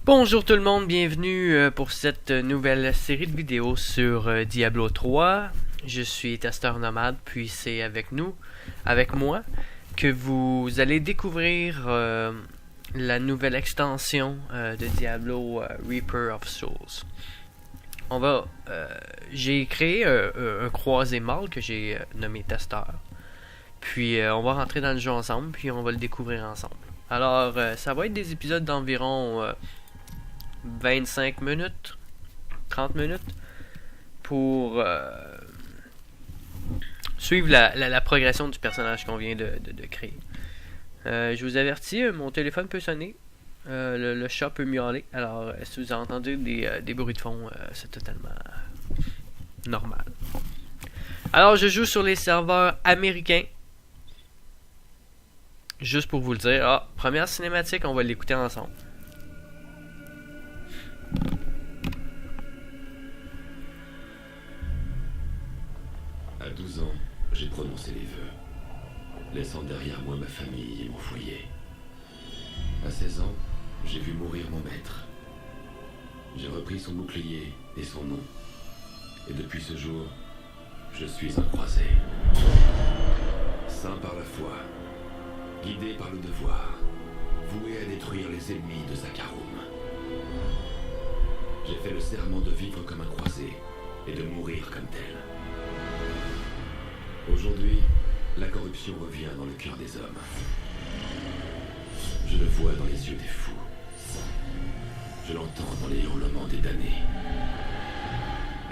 Bonjour tout le monde, bienvenue pour cette nouvelle série de vidéos sur Diablo 3. Je suis Testeur Nomade, puis c'est avec moi, que vous allez découvrir la nouvelle extension de Diablo Reaper of Souls. J'ai créé un croisé mâle que j'ai nommé Testeur. Puis on va rentrer dans le jeu ensemble, puis on va le découvrir ensemble. Alors, ça va être des épisodes d'environ 25 minutes, 30 minutes, pour suivre la progression du personnage qu'on vient de créer. Je vous avertis, mon téléphone peut sonner, le chat peut miauler, alors si vous entendez des bruits de fond, c'est totalement normal. Alors, je joue sur les serveurs américains. Juste pour vous le dire, première cinématique, on va l'écouter ensemble. À 12 ans, j'ai prononcé les vœux, laissant derrière moi ma famille et mon foyer. À 16 ans, j'ai vu mourir mon maître. J'ai repris son bouclier et son nom. Et depuis ce jour, je suis un croisé. Saint par la foi, guidé par le devoir, voué à détruire les ennemis de Zakarum. J'ai fait le serment de vivre comme un croisé et de mourir comme tel. Aujourd'hui, la corruption revient dans le cœur des hommes. Je le vois dans les yeux des fous. Je l'entends dans les hurlements des damnés.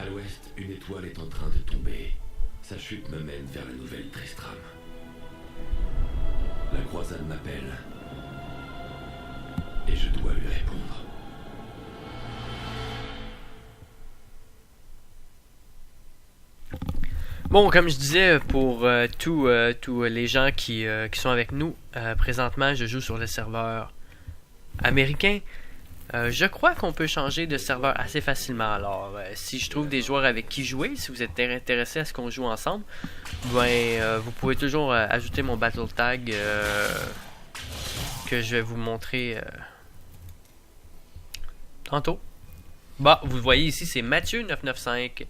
À l'ouest, une étoile est en train de tomber. Sa chute me mène vers la nouvelle Tristram. La croisade m'appelle. Et je dois lui répondre. Bon, comme je disais, pour tous les gens qui sont avec nous, présentement, je joue sur le serveur américain. Je crois qu'on peut changer de serveur assez facilement. Alors, si je trouve des joueurs avec qui jouer, si vous êtes intéressé à ce qu'on joue ensemble, vous pouvez toujours ajouter mon battle tag que je vais vous montrer tantôt. Vous le voyez ici, c'est Mathieu995.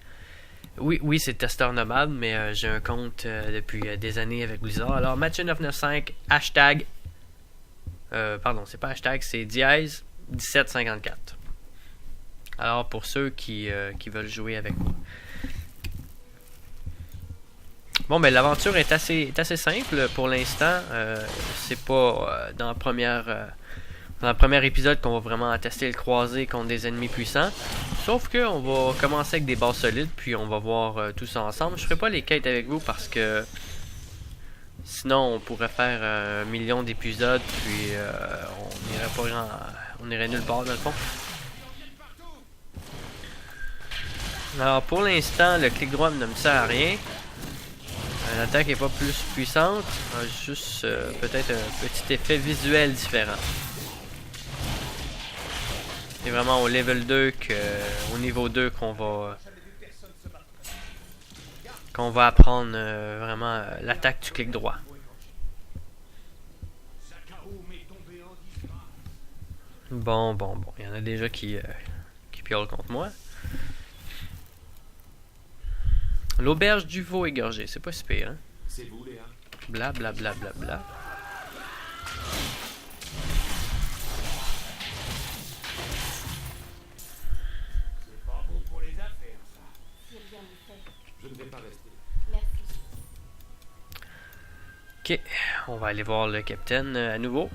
Oui, c'est Testeur Nomade, mais j'ai un compte depuis des années avec Blizzard. Alors, Mathieu995, hashtag... c'est pas hashtag, c'est dièse 1754. Alors, pour ceux qui veulent jouer avec moi. Bon, l'aventure est assez simple pour l'instant. C'est pas dans le premier épisode qu'on va vraiment tester le croisé contre des ennemis puissants. Sauf que on va commencer avec des bases solides, puis on va voir tout ça ensemble. Je ferai pas les quêtes avec vous parce que sinon on pourrait faire 1 million d'épisodes, puis on irait nulle part dans le fond. Alors pour l'instant, le clic droit ne me sert à rien. L'attaque est pas plus puissante, juste peut-être un petit effet visuel différent. C'est vraiment au level 2 au niveau 2 qu'on va apprendre vraiment l'attaque du clic droit. Bon, il y en a déjà qui piolent contre moi. L'auberge du veau égorgé, c'est pas si pire, hein? C'est vous, Léa? Bla bla bla bla bla. Je ne vais pas rester. Ok, on va aller voir le capitaine à nouveau.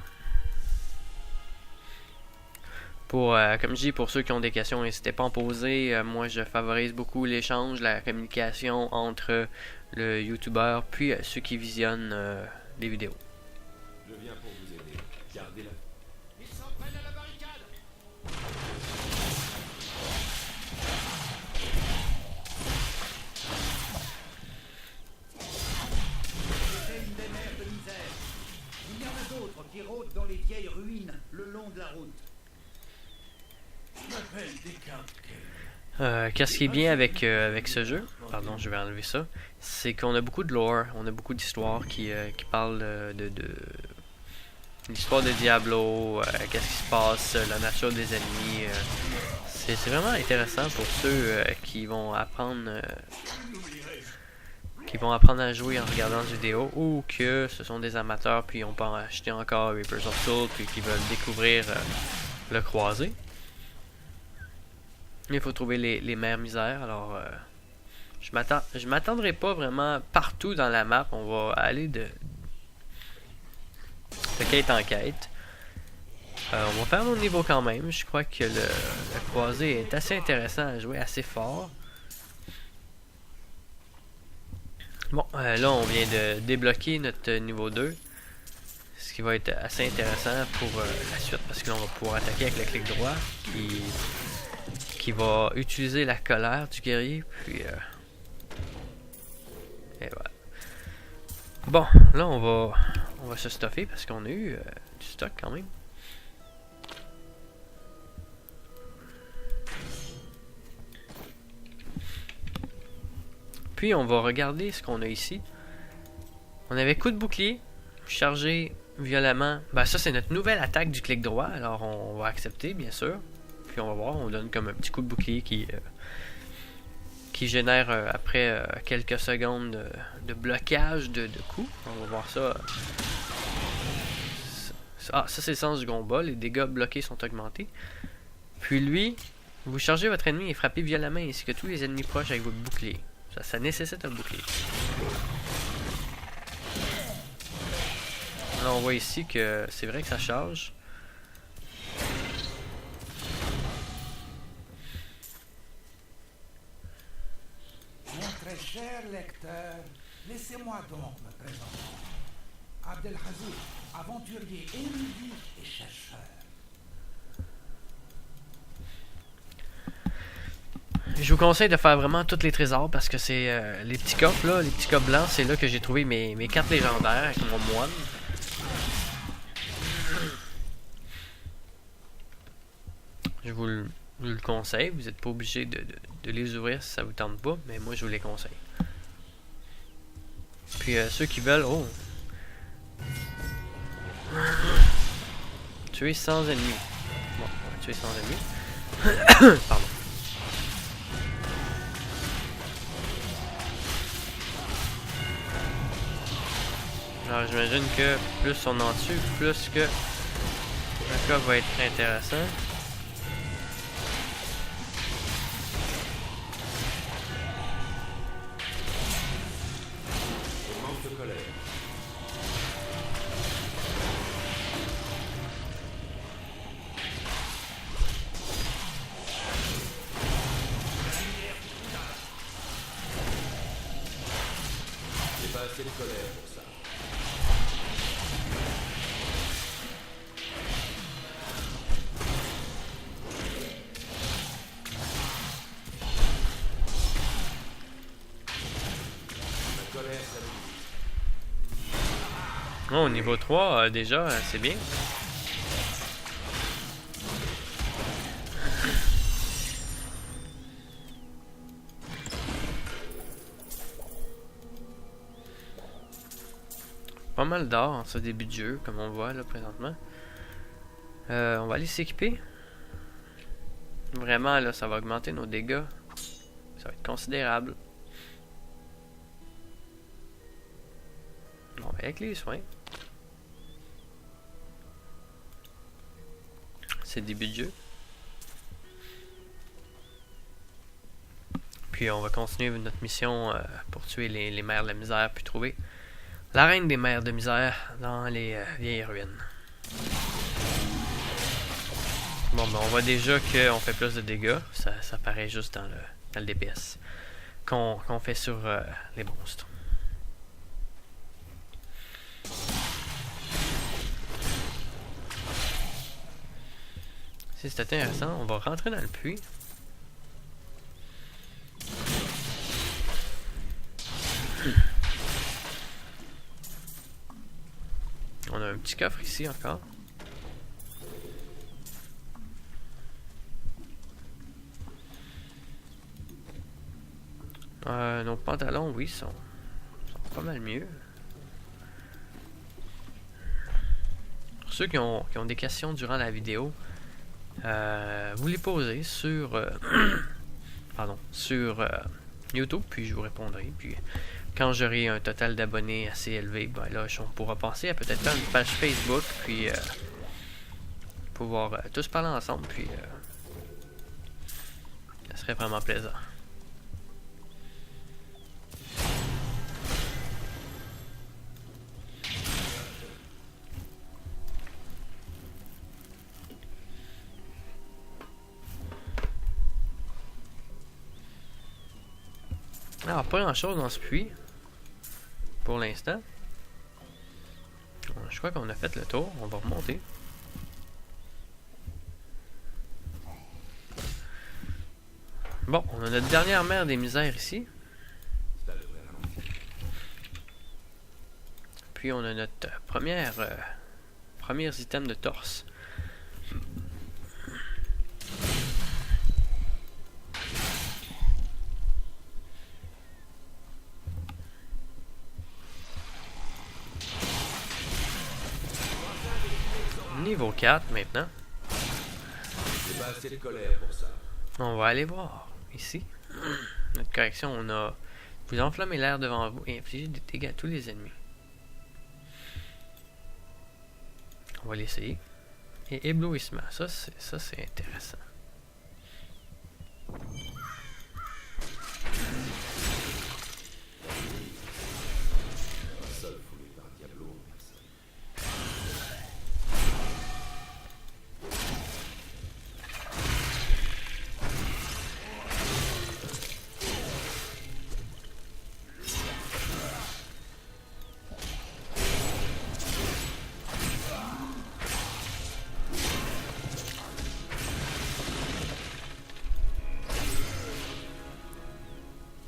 Comme je dis, pour ceux qui ont des questions, n'hésitez pas à en poser. Moi, je favorise beaucoup l'échange, la communication entre le YouTuber puis ceux qui visionnent les vidéos. Je viens pour vous aider. Gardez-la. Ils s'en prennent à la barricade. C'est une des mers de misère. Il y en a d'autres qui rôdent dans les vieilles ruines le long de la route. Qu'est-ce qui est bien avec ce jeu, pardon, je vais enlever ça, c'est qu'on a beaucoup de lore, on a beaucoup d'histoires qui parlent l'histoire de Diablo, qu'est-ce qui se passe, la nature des ennemis. C'est vraiment intéressant pour ceux qui vont apprendre à jouer en regardant des vidéos, ou que ce sont des amateurs puis ont pas acheté encore Reapers of Souls puis qui veulent découvrir le croisé. Il faut trouver les mères misères. Alors je m'attendrai pas vraiment partout dans la map. On va aller de quête en quête. On va faire nos niveaux quand même. Je crois que le croisé est assez intéressant à jouer, assez fort. Bon, là on vient de débloquer notre niveau 2. Ce qui va être assez intéressant pour la suite, parce que là on va pouvoir attaquer avec le clic droit qui va utiliser la colère du guerrier. Puis et voilà. Bon, là on va se stuffer parce qu'on a eu du stock quand même. Puis on va regarder ce qu'on a ici. On avait coup de bouclier, chargé violemment. Ben ça c'est notre nouvelle attaque du clic droit, alors on va accepter bien sûr. Puis on va voir, on donne comme un petit coup de bouclier qui génère après quelques secondes de blocage de coups. On va voir ça. Ah, ça c'est le sens du combat, les dégâts bloqués sont augmentés. Puis lui, vous chargez votre ennemi et frappez violemment ainsi que tous les ennemis proches avec votre bouclier. Ça nécessite un bouclier. Là on voit ici que c'est vrai que ça charge. Mon très cher lecteur, laissez-moi donc me présenter. Abdelhazour, aventurier érudit et chercheur. Je vous conseille de faire vraiment tous les trésors parce que c'est les petits coffres là, les petits coffres blancs, c'est là que j'ai trouvé mes cartes légendaires avec mon moine. Je vous le conseille, vous n'êtes pas obligé de les ouvrir si ça vous tente pas, mais moi je vous les conseille. Puis ceux qui veulent, oh, tuer 100 ennemis. Bon, on va tuer 100 ennemis. Pardon. Alors j'imagine que plus on en tue, plus que le cas va être intéressant. Manque de colère. J'ai pas assez de colère pour ça. La colère, ça me Oh, niveau 3, déjà, c'est bien. Pas mal d'or en ce début de jeu, comme on voit là présentement. On va aller s'équiper. Vraiment, là, ça va augmenter nos dégâts. Ça va être considérable. Bon, avec les soins. C'est le début de jeu. Puis on va continuer notre mission pour tuer les mères de la misère, puis trouver la reine des mères de misère dans les vieilles ruines. Bon, ben on voit déjà qu'on fait plus de dégâts. Ça paraît juste dans le DPS qu'on fait sur les monstres. Si c'est intéressant, on va rentrer dans le puits. On a un petit coffre ici encore. Nos pantalons, oui, sont pas mal mieux. pour ceux qui ont des questions durant la vidéo, vous les posez sur, sur YouTube, puis je vous répondrai. Puis quand j'aurai un total d'abonnés assez élevé, ben là, on pourra passer à peut-être faire une page Facebook, puis pouvoir tous parler ensemble, puis ça serait vraiment plaisant. Alors, pas grand chose dans ce puits pour l'instant. Je crois qu'on a fait le tour. On va remonter. Bon, on a notre dernière mer des misères ici. Puis on a notre premiers items de torse. Niveau 4 maintenant. J'ai pas assez de colère pour ça. On va aller voir ici. Notre correction, on a vous enflammez l'air devant vous et infligez des dégâts à tous les ennemis. On va l'essayer. Et éblouissement, ça c'est intéressant. Seul foulé par Diablo en personne.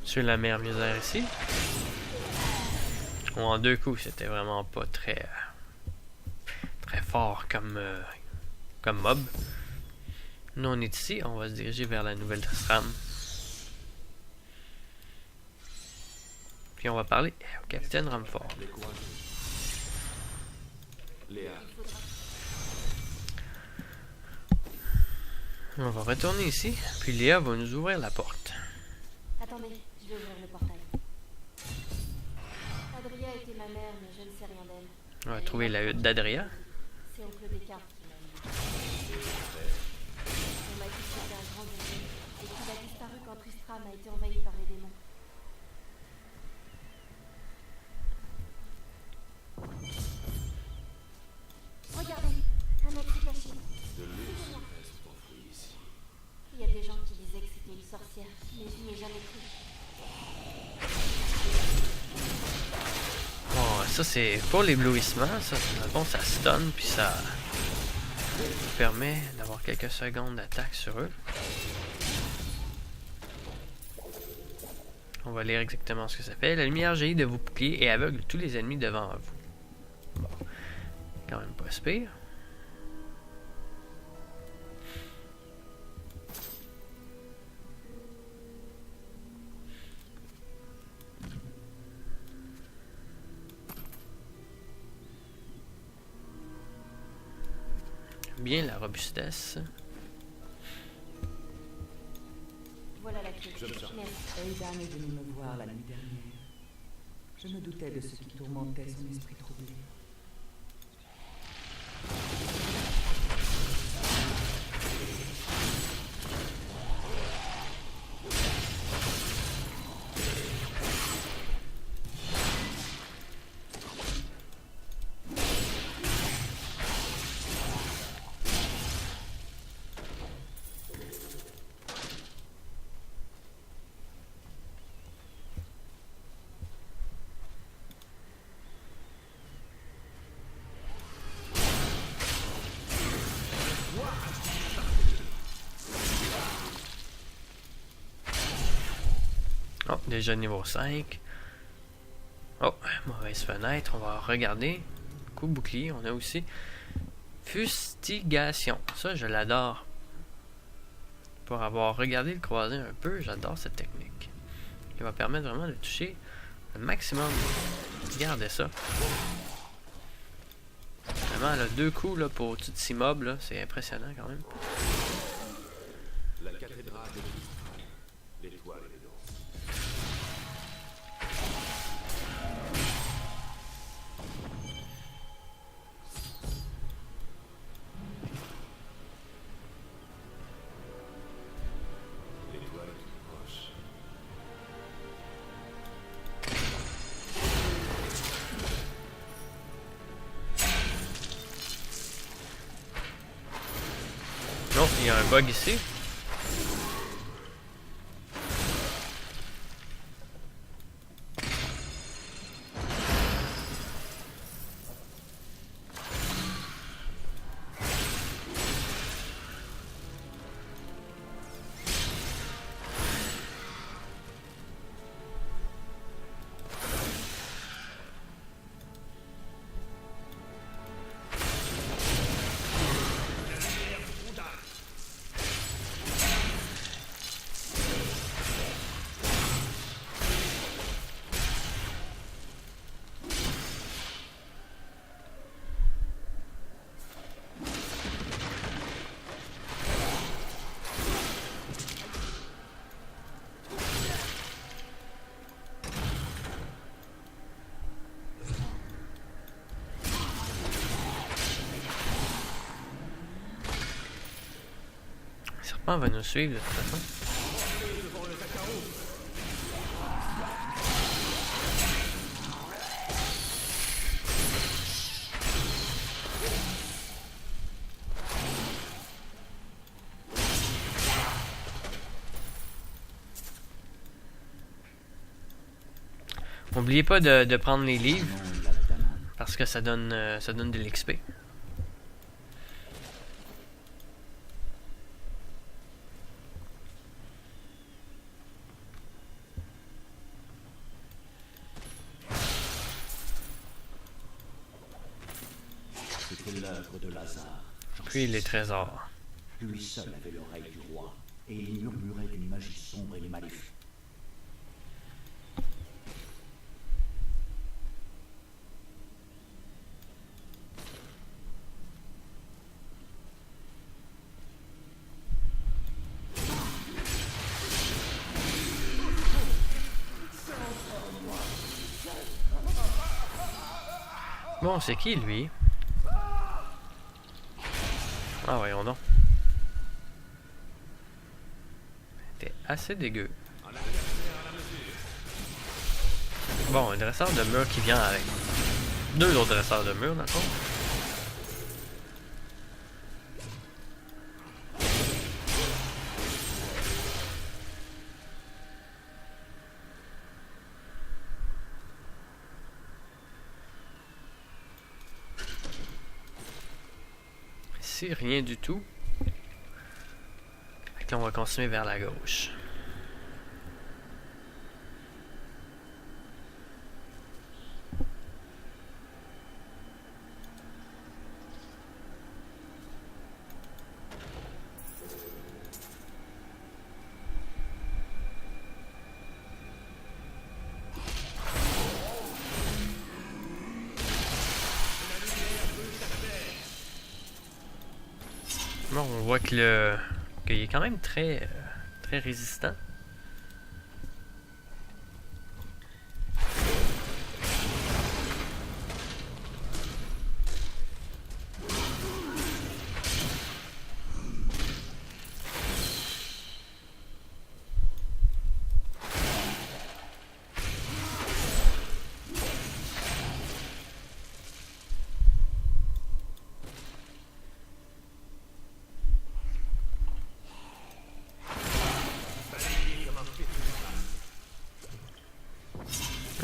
Sur la mer misère ici. Bon, en 2 coups, c'était vraiment pas très fort comme mob. Nous on est ici, on va se diriger vers la nouvelle SRAM. Puis on va parler au capitaine Ramford. Léa, On va retourner ici, puis Léa va nous ouvrir la porte. Attendez, je vais ouvrir le portail. Adria était ma mère, mais je ne sais rien d'elle. On va trouver la hutte d'Adria. C'est oncle Descartes qui m'a mis. On m'a dit que c'était un grand guerrier et qu'il a disparu quand Tristram a été envahi par les démons. Regardez, un maître caché. de l'eau se reste enfouie ici. Il y a des gens qui disaient que c'était une sorcière, mais je n'y ai jamais cru. Bon, ça c'est pour l'éblouissement, ça dans le fond ça stun puis ça nous permet d'avoir quelques secondes d'attaque sur eux. On va lire exactement ce que ça fait. La lumière jaillit de vos boucliers et aveugle tous les ennemis devant vous. Bon, quand même pas si pire. Bien la robustesse. Voilà la clé. Merci. Aidan est venu me voir la nuit dernière. Je me doutais de ce qui tourmentait son esprit troublé. Oh, déjà niveau 5. Oh, mauvaise fenêtre. On va regarder. Coup de bouclier. On a aussi fustigation. Ça, je l'adore. Pour avoir regardé le croisé un peu, j'adore cette technique. Qui va permettre vraiment de toucher le maximum. Regardez ça. Vraiment, là, 2 coups là, pour tout cet immeuble, là, c'est impressionnant quand même. La cathédrale de Tristram. L'étoile et les danses. L'étoile est toute proche. Non, il y a un bug ici. Le serpent va nous suivre de toute façon. N'oubliez pas de prendre les livres parce que ça donne de l'XP. C'était l'œuvre de Lazare. Puis les trésors. Lui seul avait l'oreille du roi, et il murmurait d'une magie sombre et maléfique. Bon, c'est qui lui? Ah voyons donc. C'était assez dégueu. Bon, un dresseur de mur qui vient avec 2 autres dresseurs de mur, d'accord? Ici, rien du tout. Fait que là, on va continuer vers la gauche. Bon, on voit qu'il est quand même très résistant.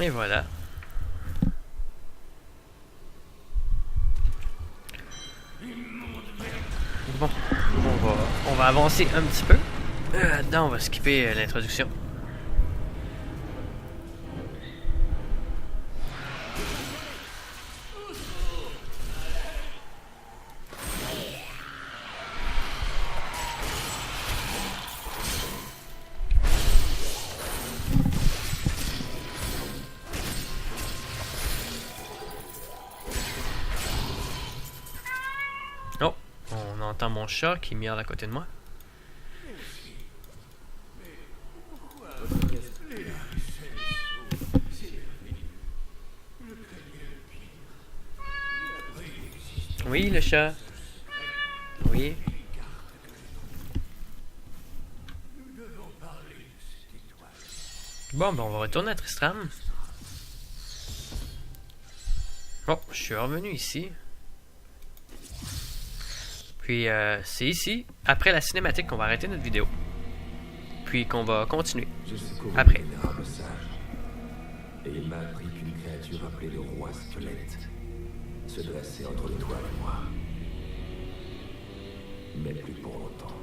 Et voilà. Bon, on va avancer un petit peu. Là-dedans, on va skipper l'introduction. j'entends mon chat qui miaule à côté de moi. Oui, le chat. Oui. Bon, ben on va retourner à Tristram. Bon, je suis revenu ici. Puis c'est ici, après la cinématique, qu'on va arrêter notre vidéo. Puis qu'on va continuer. Après. Et il m'a appris qu'une créature appelée le roi squelette se dressait entre toi et moi. Mais plus pour longtemps.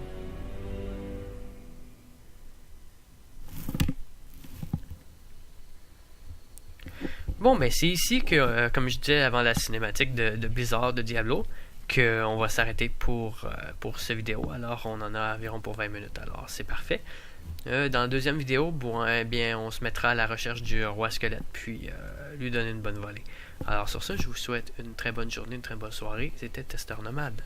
Bon, ben c'est ici que, comme je disais avant la cinématique de Blizzard, de Diablo, qu'on va s'arrêter pour cette vidéo. Alors, on en a environ pour 20 minutes. Alors, c'est parfait. Dans la deuxième vidéo, bon, eh bien, on se mettra à la recherche du roi squelette, puis lui donner une bonne volée. Alors, sur ça, je vous souhaite une très bonne journée, une très bonne soirée. C'était Testeur Nomade.